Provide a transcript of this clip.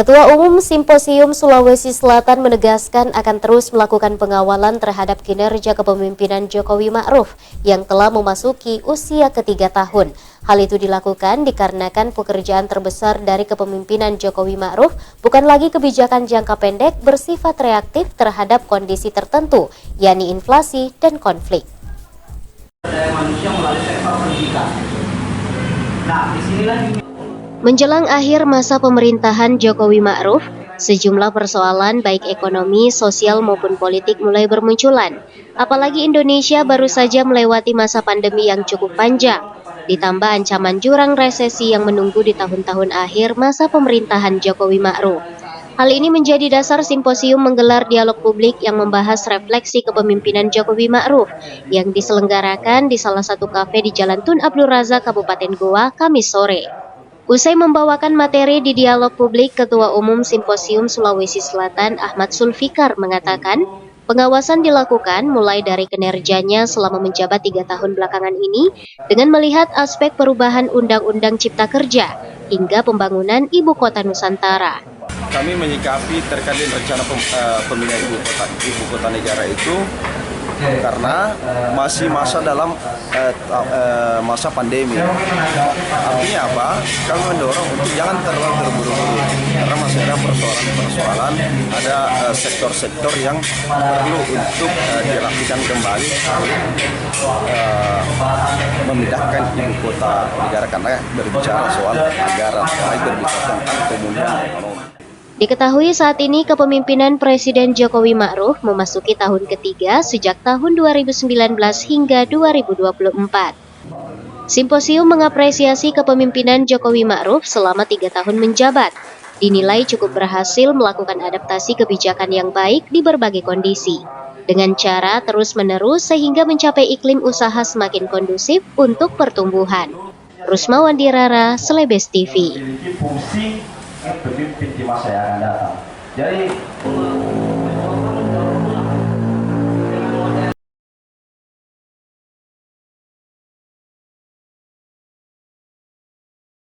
Ketua Umum Simposium Sulawesi Selatan menegaskan akan terus melakukan pengawalan terhadap kinerja kepemimpinan Jokowi Ma'ruf yang telah memasuki usia ketiga tahun. Hal itu dilakukan dikarenakan pekerjaan terbesar dari kepemimpinan Jokowi Ma'ruf bukan lagi kebijakan jangka pendek bersifat reaktif terhadap kondisi tertentu, yakni inflasi dan konflik. Menjelang akhir masa pemerintahan Jokowi Ma'ruf, sejumlah persoalan baik ekonomi, sosial maupun politik mulai bermunculan. Apalagi Indonesia baru saja melewati masa pandemi yang cukup panjang, ditambah ancaman jurang resesi yang menunggu di tahun-tahun akhir masa pemerintahan Jokowi Ma'ruf. Hal ini menjadi dasar simposium menggelar dialog publik yang membahas refleksi kepemimpinan Jokowi Ma'ruf yang diselenggarakan di salah satu kafe di Jalan Tun Abdul Razak, Kabupaten Goa, Kamis sore. Usai membawakan materi di dialog publik, Ketua Umum Simposium Sulawesi Selatan Ahmad Sulfikar mengatakan, pengawasan dilakukan mulai dari kinerjanya selama menjabat 3 tahun belakangan ini dengan melihat aspek perubahan Undang-Undang Cipta Kerja hingga pembangunan Ibu Kota Nusantara. Kami menyikapi terkait rencana pemindahan ibu kota negara itu karena masih dalam masa pandemi. Artinya apa? Kami mendorong untuk jangan terlalu terburu-buru karena masih ada persoalan, ada sektor-sektor yang perlu untuk dirapikan kembali, memindahkan ibu kota negara karena berbicara soal anggaran, berbicara tentang pemulihan ekonomi. Diketahui saat ini kepemimpinan Presiden Jokowi Ma'ruf memasuki tahun ketiga sejak tahun 2019 hingga 2024. Simposium mengapresiasi kepemimpinan Jokowi Ma'ruf selama 3 tahun menjabat. Dinilai cukup berhasil melakukan adaptasi kebijakan yang baik di berbagai kondisi, dengan cara terus-menerus sehingga mencapai iklim usaha semakin kondusif untuk pertumbuhan. Rusma Wandirara, Celebes TV. Pemimpin di masa yang akan datang. Jadi